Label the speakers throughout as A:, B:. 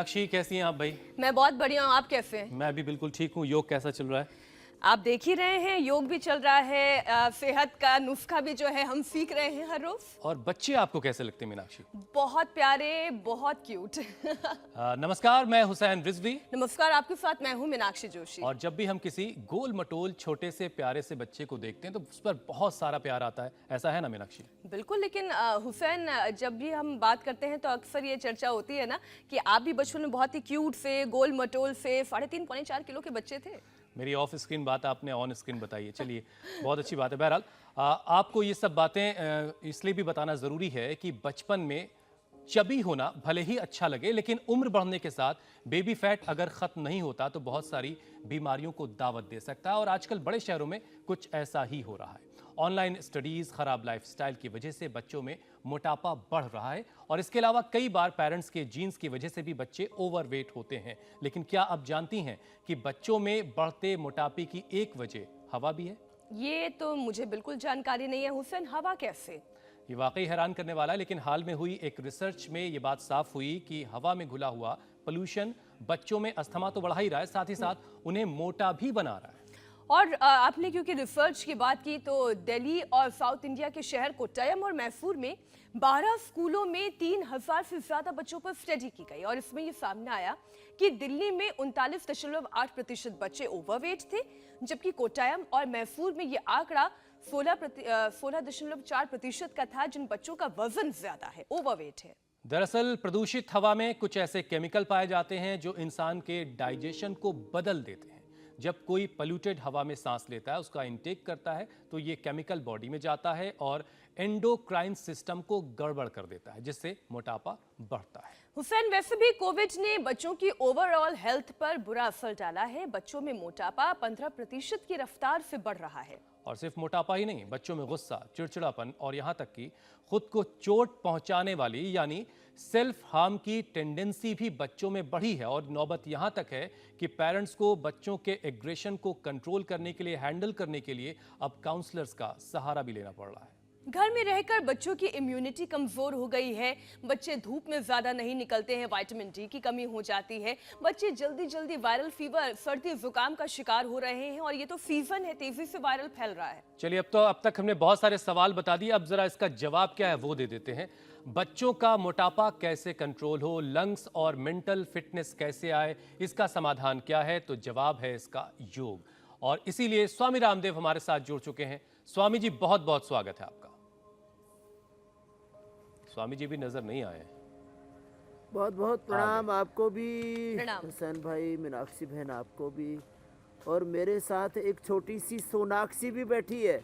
A: मीनाक्षी कैसी हैं आप भाई?
B: मैं बहुत बढ़िया हूँ, आप कैसे हैं?
A: मैं भी बिल्कुल ठीक हूँ। योग कैसा चल रहा है?
B: आप देख ही रहे हैं, योग भी चल रहा है, सेहत का नुस्खा भी जो है हम सीख रहे हैं हर रोज।
A: और बच्चे आपको कैसे लगते हैं मीनाक्षी?
B: बहुत प्यारे, बहुत क्यूट।
A: नमस्कार, मैं हुसैन रिजवी।
B: नमस्कार, आपके साथ मैं हूँ मीनाक्षी जोशी।
A: और जब भी हम किसी गोल मटोल छोटे से प्यारे से बच्चे को देखते हैं तो उस पर बहुत सारा प्यार आता है, ऐसा है ना मीनाक्षी?
B: बिल्कुल, लेकिन हुसैन, जब भी हम बात करते हैं तो अक्सर ये चर्चा होती है ना कि आप भी बचपन में बहुत ही क्यूट से, गोल मटोल से 3.5 पौने 4 किलो के बच्चे थे।
A: मेरी ऑफ स्क्रीन बात आपने ऑन स्क्रीन बताई है। चलिए, बहुत अच्छी बात है। बहरहाल आपको ये सब बातें इसलिए भी बताना ज़रूरी है कि बचपन में चबी होना भले ही अच्छा लगे, लेकिन उम्र बढ़ने के साथ बेबी फैट अगर ख़त्म नहीं होता तो बहुत सारी बीमारियों को दावत दे सकता है। और आजकल बड़े शहरों में कुछ ऐसा ही हो रहा है। ऑनलाइन स्टडीज़, ख़राब लाइफस्टाइल की वजह से बच्चों में मोटापा बढ़ रहा है और इसके अलावा कई बार पेरेंट्स के जीन्स की वजह से भी बच्चे ओवरवेट होते हैं। लेकिन क्या आप जानती हैं कि बच्चों में बढ़ते मोटापे की एक वजह हवा भी है?
B: ये तो मुझे बिल्कुल जानकारी नहीं है हुसैन, हवा कैसे?
A: ये वाकई हैरान करने वाला है, लेकिन हाल में हुई एक रिसर्च में ये बात साफ हुई कि हवा में घुला हुआ पोल्यूशन बच्चों में अस्थमा तो बढ़ा ही रहा है, साथ ही साथ उन्हें मोटा भी बना रहा है।
B: और आपने क्योंकि रिसर्च की बात की तो दिल्ली और साउथ इंडिया के शहर कोट्टयम और मैसूर में 12 स्कूलों में 3000 से ज्यादा बच्चों पर स्टडी की गई और इसमें ये सामने आया कि दिल्ली में 39.8% बच्चे ओवरवेट थे, जबकि कोट्टयम और मैसूर में ये आंकड़ा 16.4% का था, जिन बच्चों का वजन ज्यादा है, ओवरवेट है।
A: दरअसल प्रदूषित हवा में कुछ ऐसे केमिकल पाए जाते हैं जो इंसान के डाइजेशन को बदल देते हैं। जब कोई पोल्यूटेड हवा में सांस लेता है, उसका इंटेक करता है, तो ये केमिकल बॉडी में जाता है और एंडोक्राइन सिस्टम को गड़बड़ कर देता है, जिससे मोटापा बढ़ता है।
B: हुसैन, वैसे भी कोविड ने बच्चों की ओवरऑल हेल्थ पर बुरा असर डाला है। बच्चों में मोटापा 15% की रफ्तार से बढ़ रहा है।
A: और सिर्फ मोटापा ही नहीं, बच्चों में गुस्सा, चिड़चिड़ापन और यहाँ तक कि खुद को चोट पहुंचाने वाली यानी सेल्फ हार्म की टेंडेंसी भी बच्चों में बढ़ी है। और नौबत यहाँ तक है कि पेरेंट्स को बच्चों के एग्रेशन को कंट्रोल करने के लिए, हैंडल करने के लिए अब काउंसलर्स का सहारा भी लेना पड़ रहा है।
B: घर में रहकर बच्चों की इम्यूनिटी कमजोर हो गई है। बच्चे धूप में ज्यादा नहीं निकलते हैं, विटामिन डी की कमी हो जाती है। बच्चे जल्दी जल्दी वायरल फीवर, सर्दी जुकाम का शिकार हो रहे हैं और ये तो सीजन है, तेजी से वायरल फैल रहा है।
A: चलिए, अब तक हमने बहुत सारे सवाल बता दिए, अब जरा इसका जवाब क्या है वो दे देते हैं। बच्चों का मोटापा कैसे कंट्रोल हो, लंग्स और मेंटल फिटनेस कैसे आए, इसका समाधान क्या है? तो जवाब है इसका योग। और इसीलिए स्वामी रामदेव हमारे साथ जुड़ चुके हैं। स्वामी जी, बहुत बहुत स्वागत है आपका। स्वामी जी भी नजर नहीं आए।
C: बहुत बहुत प्रणाम आपको भी,
B: प्रणाम।
C: हुसैन भाई, मीनाक्षी बहन आपको भी। और मेरे साथ एक छोटी सी सोनाक्षी भी बैठी है।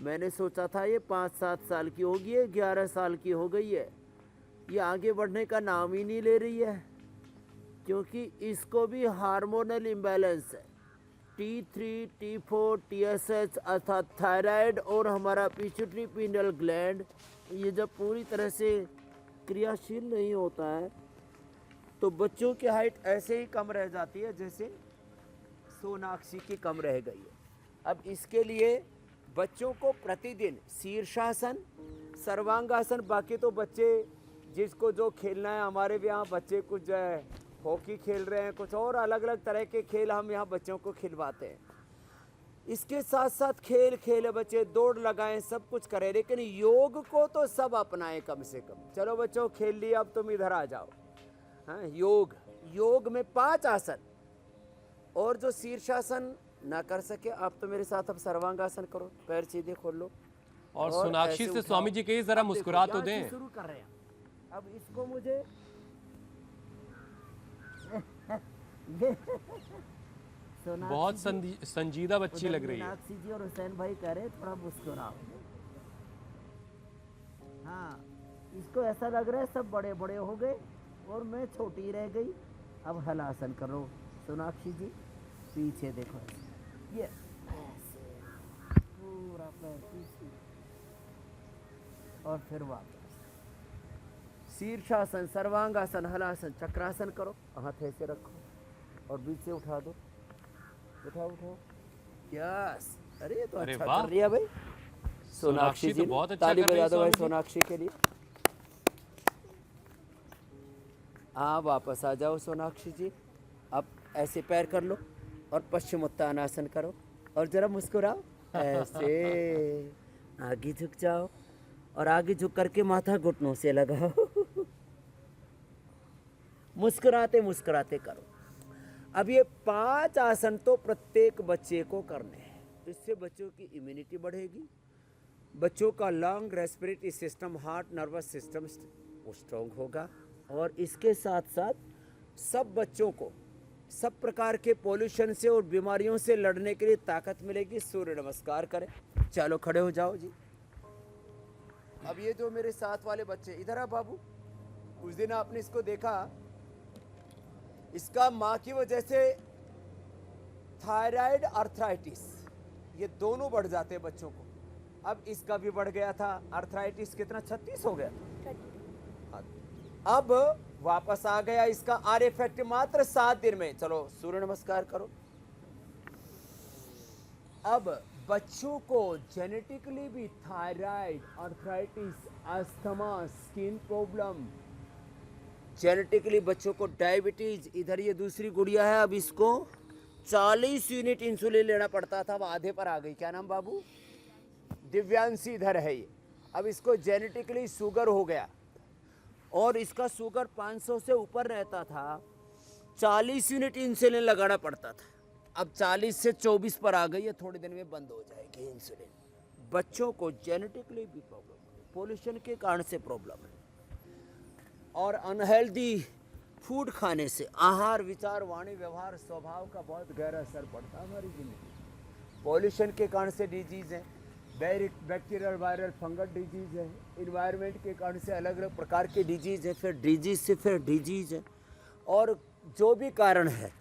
C: मैंने सोचा था ये 5-7 साल की होगी, है 11 साल की हो गई है। ये आगे बढ़ने का नाम ही नहीं ले रही है, क्योंकि इसको भी हार्मोनल इम्बैलेंस है। T3, T4, TSH अर्थात थायराइड और हमारा पिट्यूटरी पिनियल ग्लैंड, ये जब पूरी तरह से क्रियाशील नहीं होता है तो बच्चों की हाइट ऐसे ही कम रह जाती है जैसे सोनाक्षी की कम रह गई है। अब इसके लिए बच्चों को प्रतिदिन शीर्षासन, सर्वांगासन, बाकी तो बच्चे जिसको जो खेलना है, हमारे भी यहाँ बच्चे कुछ जो है हॉकी खेल रहे हैं, कुछ और अलग अलग तरह के खेल हम यहाँ बच्चों को खिलवाते हैं। इसके साथ साथ खेल खेले बच्चे, दौड़ लगाएं, सब कुछ करें, लेकिन योग को तो सब अपनाएं कम से कम। चलो बच्चों, खेल लिया, अब तुम इधर आ जाओ। हाँ, योग में 5 आसन, और जो शीर्षासन ना कर सके आप तो मेरे साथ अब सर्वांगासन करो, पैर सीधे खोल लो।
A: और सोनाक्षी से स्वामी जी कहिए जरा मुस्कुरा तो दें।
C: शुरू कर रहे हैं। अब इसको मुझे
A: बहुत संजीदा बच्ची लग रही है।
C: मीनाक्षी जी और हुसैन भाई कह रहे थोड़ा मुस्कुराओ। हाँ, इसको ऐसा लग रहा है सब बड़े बड़े हो गए और मैं छोटी रह गई। अब हलासन करो सोनाक्षी जी, पीछे देखो, ये ऐसे पूरा पैर पीछे और फिर वापस शीर्षासन, सर्वांगासन, हलासन, चक्रासन करो। हाथ ऐसे रखो और बीच से उठा दो, उठाओ। यस, अरे ये तो अच्छा कर रही है भाई सोनाक्षी जी।
A: तो बहुत अच्छा
C: ताली
A: कर रही
C: बजा
A: है
C: दो भाई
A: स्वामी जी।
C: सोनाक्षी के लिए। वापस आ जाओ सोनाक्षी जी। अब ऐसे पैर कर लो और पश्चिमोत्तानासन करो और जरा मुस्कुराओ ऐसे। आगे झुक जाओ और आगे झुक करके माथा घुटनों से लगाओ। मुस्कुराते मुस्कुराते करो। अब ये 5 आसन तो प्रत्येक बच्चे को करने हैं। इससे बच्चों की इम्यूनिटी बढ़ेगी, बच्चों का lung, respiratory system, heart, nervous system strong होगा और इसके साथ साथ सब बच्चों को सब प्रकार के पोल्यूशन से और बीमारियों से लड़ने के लिए ताकत मिलेगी। सूर्य नमस्कार करें। चलो खड़े हो जाओ जी। अब ये जो मेरे साथ वाले बच्चे, इधर आ बाबू। उस दिन आपने इसको देखा, इसका माँ की वजह से थायराइड, अर्थराइटिस, ये दोनों बढ़ जाते हैं बच्चों को। अब इसका भी बढ़ गया था अर्थराइटिस, कितना 36 हो गया था। अब वापस आ गया इसका आर इफेक्ट मात्र 7 दिन में। चलो सूर्य नमस्कार करो। अब बच्चों को जेनेटिकली भी thyroid, arthritis, asthma, skin problem, genetically बच्चों को डायबिटीज। इधर ये दूसरी गुड़िया है, अब इसको 40 यूनिट इंसुलिन लेना पड़ता था, अब आधे पर आ गई। क्या नाम बाबू? दिव्यांशी इधर है ये। अब इसको जेनेटिकली शुगर हो गया और इसका शुगर 500 से ऊपर रहता था, 40 यूनिट इंसुलिन लगाना पड़ता था। अब 40 से 24 पर आ गई है, थोड़े दिन में बंद हो जाएगी इंसुलिन। बच्चों को जेनेटिकली भी प्रॉब्लम है, पोल्यूशन के कारण से प्रॉब्लम है और अनहेल्दी फूड खाने से आहार, विचार, वाणी, व्यवहार, स्वभाव का बहुत गहरा असर पड़ता है हमारी जिंदगी। पोल्यूशन के कारण से डिजीज है, बैक्टीरियल, वायरल, फंगल डिजीज है। इन्वायरमेंट के कारण से अलग अलग प्रकार के डिजीज है, फिर डिजीज से फिर डिजीज है और जो भी कारण है।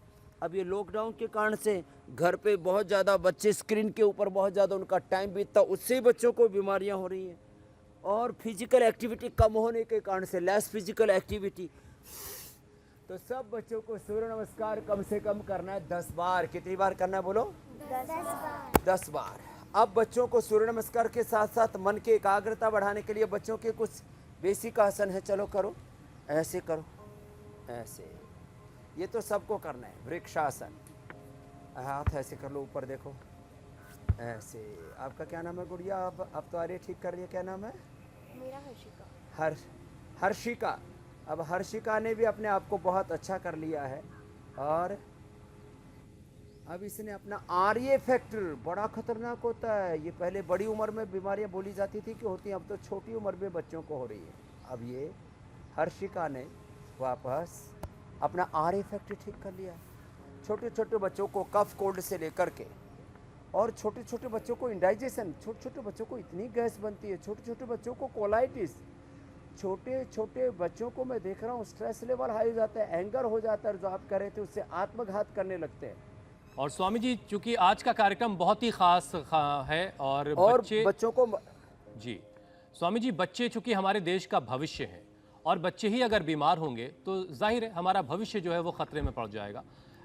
C: अब ये लॉकडाउन के कारण से घर पे बहुत ज़्यादा बच्चे स्क्रीन के ऊपर बहुत ज़्यादा उनका टाइम बीतता, उससे ही बच्चों को बीमारियां हो रही हैं। और फिजिकल एक्टिविटी कम होने के कारण से, लेस फिजिकल एक्टिविटी। तो सब बच्चों को सूर्य नमस्कार कम से कम करना है 10 बार। कितनी बार करना है बोलो? 10 बार। अब बच्चों को सूर्य नमस्कार के साथ साथ मन की एकाग्रता बढ़ाने के लिए बच्चों के कुछ बेसिक आसन है। चलो करो, ऐसे करो, ऐसे। ये तो सबको करना है। वृक्षासन, हाथ ऐसे कर लो, ऊपर देखो, ऐसे। आपका क्या नाम है गुड़िया? अब तो आ रही है, ठीक कर रही है। क्या नाम है?
D: मेरा हर्षिका।
C: हर्षिका। अब हर्षिका ने भी अपने आप को बहुत अच्छा कर लिया है और अब इसने अपना आर्य फैक्टर, बड़ा खतरनाक होता है ये। पहले बड़ी उम्र में बीमारियां बोली जाती थी कि होती हैं, अब तो छोटी उम्र में बच्चों को हो रही है। अब ये हर्षिका ने वापस अपना आर्य फैक्टर ठीक कर लिया। छोटे छोटे बच्चों को कफ कोल्ड से लेकर के और छोटे छोटे बच्चों को इंडाइजेशन, छोटे छोटे बच्चों को इतनी गैस बनती है, छोटे छोटे बच्चों को कोलाइटिस, छोटे छोटे बच्चों को मैं देख रहा हूँ स्ट्रेस लेवल हाई हो जाता है, एंगर हो जाता है, जो आप कह रहे थे उससे आत्मघात करने लगते हैं।
A: और स्वामी जी, चूंकि आज का कार्यक्रम बहुत ही खास है और
C: बच्चों को
A: जी स्वामी जी, बच्चे चूंकि हमारे देश का भविष्य है और बच्चे ही अगर बीमार होंगे तो जाहिर है हमारा भविष्य जो है वो खतरे में पड़ जाएगा।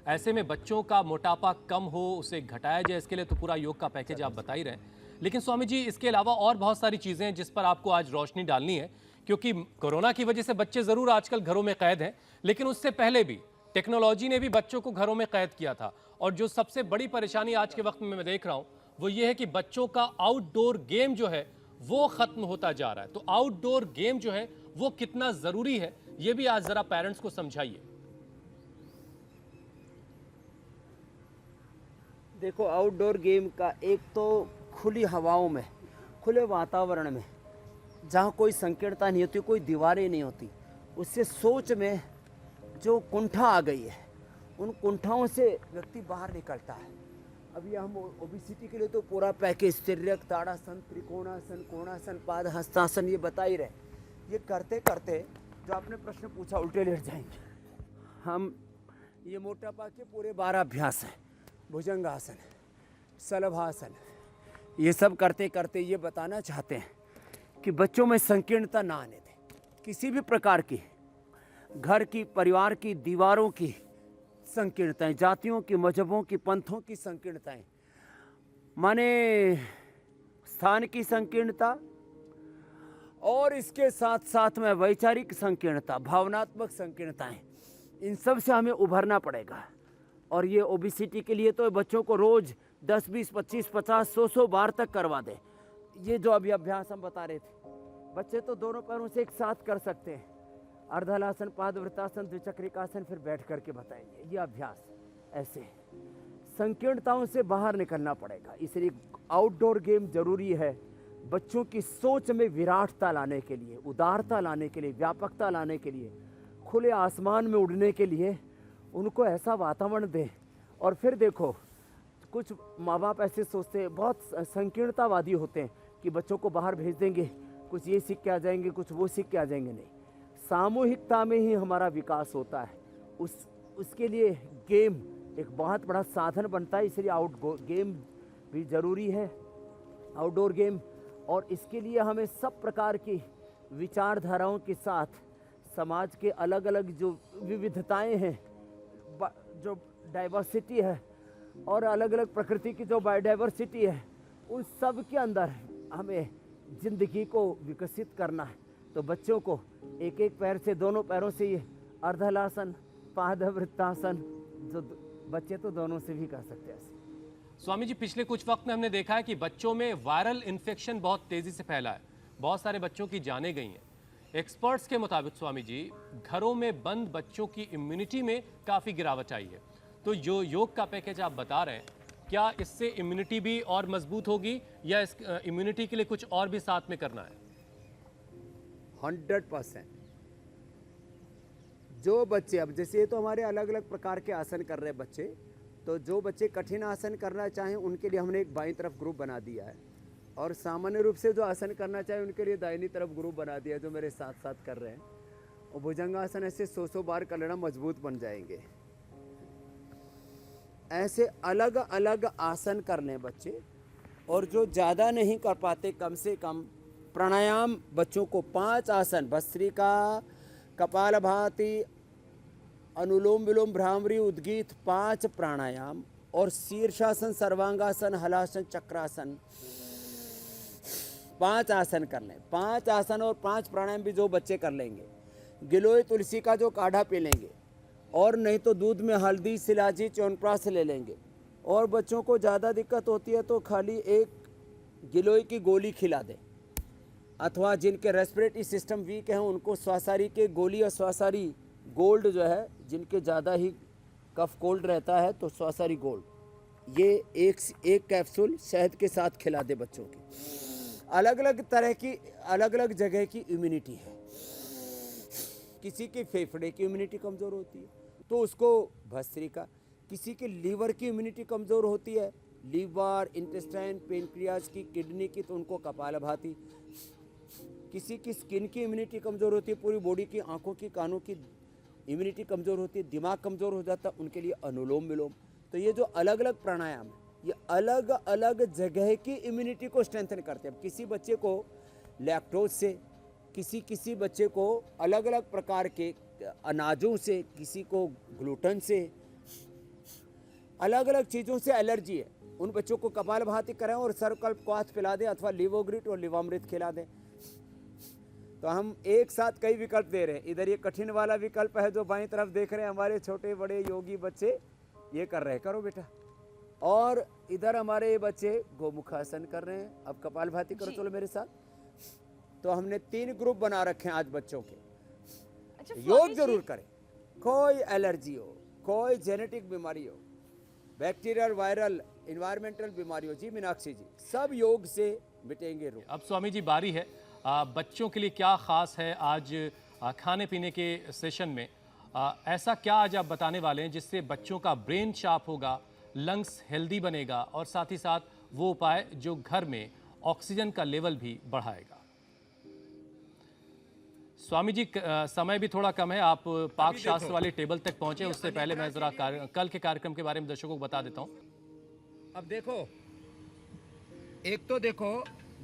A: ऐसे में बच्चों का मोटापा कम हो, उसे घटाया जाए, इसके लिए तो पूरा योग का पैकेज आप बता ही रहे हैं। लेकिन स्वामी जी, इसके अलावा और बहुत सारी चीज़ें हैं जिस पर आपको आज रोशनी डालनी है, क्योंकि कोरोना की वजह से बच्चे ज़रूर आजकल घरों में कैद हैं, लेकिन उससे पहले भी टेक्नोलॉजी ने भी बच्चों को घरों में कैद किया था। और जो सबसे बड़ी परेशानी आज के वक्त में मैं देख रहा हूँ वो ये है कि बच्चों का आउटडोर गेम जो है वो खत्म होता जा रहा है। तो आउटडोर गेम जो है वो कितना ज़रूरी है, ये भी आज ज़रा पेरेंट्स को समझाइए।
C: देखो, आउटडोर गेम का एक तो खुली हवाओं में, खुले वातावरण में, जहाँ कोई संकीर्णता नहीं होती, कोई दीवारें नहीं होती, उससे सोच में जो कुंठा आ गई है, उन कुंठाओं से व्यक्ति बाहर निकलता है। अभी हम ओबिसिटी के लिए तो पूरा पैकेज, तिर्यक, ताड़ासन, त्रिकोणासन, कोणासन, पाद हस्तासन ये बता ही रहे। ये करते करते जो आपने प्रश्न पूछा, उल्टे लेट जाएंगे हम। ये मोटापा के पूरे 12 अभ्यास हैं, भुजंगासन, शलभासन, ये सब करते करते ये बताना चाहते हैं कि बच्चों में संकीर्णता ना आने दें। किसी भी प्रकार की घर की, परिवार की, दीवारों की संकीर्णताएं, जातियों की, मजहबों की, पंथों की संकीर्णताएं, माने स्थान की संकीर्णता और इसके साथ साथ में वैचारिक संकीर्णता, भावनात्मक संकीर्णताएं, इन सब से हमें उभरना पड़ेगा। और ये ओबेसिटी के लिए तो बच्चों को रोज 10, 20, 25, 50, 100 बार तक करवा दें। ये जो अभी अभ्यास हम बता रहे थे, बच्चे तो दोनों पैरों से एक साथ कर सकते हैं। अर्धहलासन, पादवृत्तासन, द्विचक्रिकासन, फिर बैठ करके बताएंगे। ये अभ्यास ऐसे संकीर्णताओं से बाहर निकलना पड़ेगा। इसलिए आउटडोर गेम जरूरी है बच्चों की सोच में विराटता लाने के लिए, उदारता लाने के लिए, व्यापकता लाने के लिए, खुले आसमान में उड़ने के लिए उनको ऐसा वातावरण दें। और फिर देखो, कुछ माँ बाप ऐसे सोचते हैं, बहुत संकीर्णतावादी होते हैं कि बच्चों को बाहर भेज देंगे, कुछ ये सीख के आ जाएंगे, कुछ वो सीख के आ जाएंगे। नहीं, सामूहिकता में ही हमारा विकास होता है। उसके लिए गेम एक बहुत बड़ा साधन बनता है। इसलिए गेम भी ज़रूरी है, आउटडोर गेम। और इसके लिए हमें सब प्रकार की विचारधाराओं के साथ समाज के अलग अलग जो विविधताएं हैं, जो डाइवर्सिटी है, और अलग अलग प्रकृति की जो बायोडाइवर्सिटी है, उन सब के अंदर हमें जिंदगी को विकसित करना है। तो बच्चों को एक एक पैर से, दोनों पैरों से ये अर्धहलासन, पादवृत्तासन, जो बच्चे तो दोनों से भी कर सकते हैं ऐसे।
A: स्वामी जी, पिछले कुछ वक्त में हमने देखा है कि बच्चों में वायरल इन्फेक्शन बहुत तेजी से फैला है, बहुत सारे बच्चों की जानें गई हैं। एक्सपर्ट्स के मुताबिक स्वामी जी, घरों में बंद बच्चों की इम्यूनिटी में काफ़ी गिरावट आई है। तो जो योग का पैकेज आप बता रहे हैं, क्या इससे इम्यूनिटी भी और मजबूत होगी, या इस इम्यूनिटी के लिए कुछ और भी साथ में करना है?
C: 100%। जो बच्चे, अब जैसे ये तो हमारे अलग अलग प्रकार के आसन कर रहे हैं बच्चे, तो जो बच्चे कठिन आसन करना चाहें उनके लिए हमने एक बाईं तरफ ग्रुप बना दिया है, और सामान्य रूप से जो आसन करना चाहे उनके लिए दाहिनी तरफ ग्रुप बना दिया है, जो मेरे साथ साथ कर रहे हैं। और भुजंगासन ऐसे 100 बार कर लेना, मजबूत बन जाएंगे। ऐसे अलग अलग आसन कर लें बच्चे। और जो ज़्यादा नहीं कर पाते, कम से कम प्राणायाम बच्चों को 5 आसन, भस्त्रिका, कपालभाति, अनुलोम विलोम, भ्रामरी, उद्गीत, 5 प्राणायाम, और शीर्षासन, सर्वांगासन, हलासन, चक्रासन, 5 आसन कर लें। 5 आसन और 5 प्राणायाम भी जो बच्चे कर लेंगे, गिलोय तुलसी का जो काढ़ा पी लेंगे, और नहीं तो दूध में हल्दी, सिलाजी, च्यवनप्राश ले लेंगे। और बच्चों को ज़्यादा दिक्कत होती है तो खाली एक गिलोय की गोली खिला दें, अथवा जिनके रेस्पिरेटरी सिस्टम वीक हैं उनको स्वासारी के गोली, और स्वासारी गोल्ड जो है, जिनके ज़्यादा ही कफ कोल्ड रहता है तो स्वासारी गोल्ड, ये एक कैप्सूल शहद के साथ खिला दे बच्चों के। अलग अलग तरह की, अलग अलग जगह की इम्यूनिटी है। किसी के फेफड़े की इम्यूनिटी कमज़ोर होती है तो उसको भस्त्रिका, किसी के लीवर की इम्यूनिटी कमज़ोर होती है, लीवर, इंटेस्टाइन, पेनक्रियाज की, किडनी की, तो उनको कपालभाति। किसी की स्किन की इम्यूनिटी कमज़ोर होती है, पूरी बॉडी की, आंखों की, कानों की इम्यूनिटी कमज़ोर होती है, दिमाग कमज़ोर हो जाता है, उनके लिए अनुलोम विलोम। तो ये जो अलग अलग प्राणायाम है, ये अलग अलग जगह की इम्यूनिटी को स्ट्रेंथन करते हैं। किसी बच्चे को लैक्टोज से, किसी बच्चे को अलग अलग प्रकार के अनाजों से, किसी को ग्लूटन से, अलग अलग चीज़ों से एलर्जी है। उन बच्चों को कपालभाति करें और सर्वकल्प क्वाथ पिला दें, अथवा लिवोग्रिट और लिवामृत खिला दें। तो हम एक साथ कई विकल्प दे रहे हैं। इधर ये कठिन वाला विकल्प है जो बाईं तरफ देख रहे हैं, हमारे छोटे बड़े योगी बच्चे ये कर रहे हैं, करो बेटा। और इधर हमारे ये बच्चे गोमुखासन कर रहे हैं। अब कपालभाति करो, चलो मेरे साथ। तो हमने 3 ग्रुप बना रखे हैं आज बच्चों के।
B: अच्छा,
C: योग जरूर करें। कोई एलर्जी हो, कोई जेनेटिक बीमारी हो, बैक्टीरियल, वायरल, इन्वायरमेंटल बीमारी हो, जी मीनाक्षी जी, सब योग से मिटेंगे रोग।
A: अब स्वामी जी बारी है, बच्चों के लिए क्या खास है आज खाने पीने के सेशन में? ऐसा क्या आज आप बताने वाले हैं जिससे बच्चों का ब्रेन शार्प होगा, लंग्स हेल्दी बनेगा, और साथ ही साथ वो उपाय जो घर में ऑक्सीजन का लेवल भी बढ़ाएगा? स्वामी जी, समय भी थोड़ा कम है, आप पाक शास्त्र वाले टेबल तक पहुंचे, उससे पहले मैं जरा कल के कार्यक्रम के बारे में दर्शकों को बता देता हूं।
C: अब देखो, एक तो देखो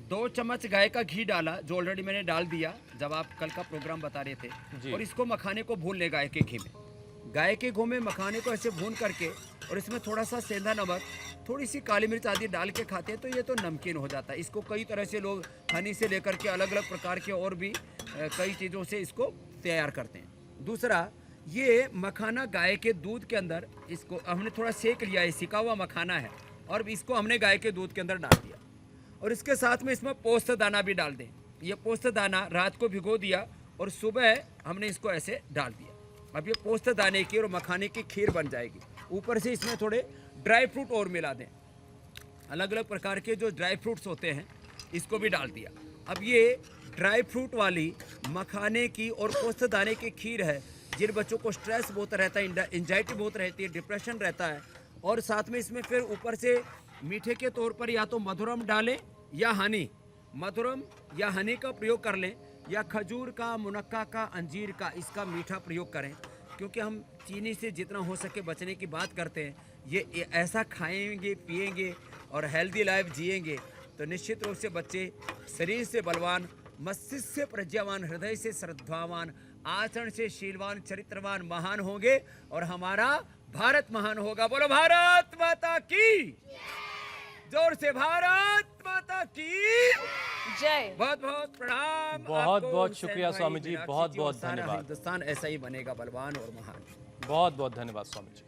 C: 2 चम्मच गाय का घी डाला, जो ऑलरेडी मैंने डाल दिया जब आप कल का प्रोग्राम बता रहे थे। और इसको मखाने को भून ले गाय के घी में। गाय के घी में मखाने को ऐसे भून करके, और इसमें थोड़ा सा सेंधा नमक थोड़ी सी काली मिर्च आदि डाल के खाते हैं तो ये तो नमकीन हो जाता है। इसको कई तरह से लोग हनी से लेकर के अलग अलग प्रकार के और भी कई चीज़ों से इसको तैयार करते हैं। दूसरा, ये मखाना गाय के दूध के अंदर इसको हमने थोड़ा सेक लिया है, सिका हुआ मखाना है, और इसको हमने गाय के दूध के अंदर डाल दिया, और इसके साथ में इसमें पोस्त दाना भी डाल दें। ये पोस्त दाना रात को भिगो दिया और सुबह हमने इसको ऐसे डाल दिया। अब ये पोस्त दाने की और मखाने की खीर बन जाएगी। ऊपर से इसमें थोड़े ड्राई फ्रूट और मिला दें, अलग अलग प्रकार के जो ड्राई फ्रूट्स होते हैं इसको भी डाल दिया। अब ये ड्राई फ्रूट वाली मखाने की और पोस्त दाने की खीर है। जिन बच्चों को स्ट्रेस बहुत रहता है, एंजाइटी बहुत रहती है, डिप्रेशन रहता है, और साथ में इसमें फिर ऊपर से मीठे के तौर पर या तो मधुरम डालें या हनी, मधुरम या हनी का प्रयोग कर लें, या खजूर का, मुनक्का का, अंजीर का, इसका मीठा प्रयोग करें। क्योंकि हम चीनी से जितना हो सके बचने की बात करते हैं, ये ऐसा खाएंगे पिएंगे और हेल्दी लाइफ जिएंगे तो निश्चित रूप से बच्चे शरीर से बलवान, मस्तिष्क से प्रज्ञावान, हृदय से श्रद्धावान, आचरण से शीलवान, चरित्रवान, महान होंगे, और हमारा भारत महान होगा। बोलो भारत माता की, जोर से भारत माता की
B: जय।
C: बहुत बहुत प्रणाम।
A: बहुत
C: आपको,
A: बहुत
C: हुसैन
A: शुक्रिया
C: भाई,
A: स्वामी जी,
C: मीनाक्षी
A: बहुत
C: जी, और
A: बहुत
C: सारा
A: धन्यवाद।
C: हिंदुस्तान ऐसा ही बनेगा बलवान और महान।
A: बहुत बहुत धन्यवाद स्वामी जी।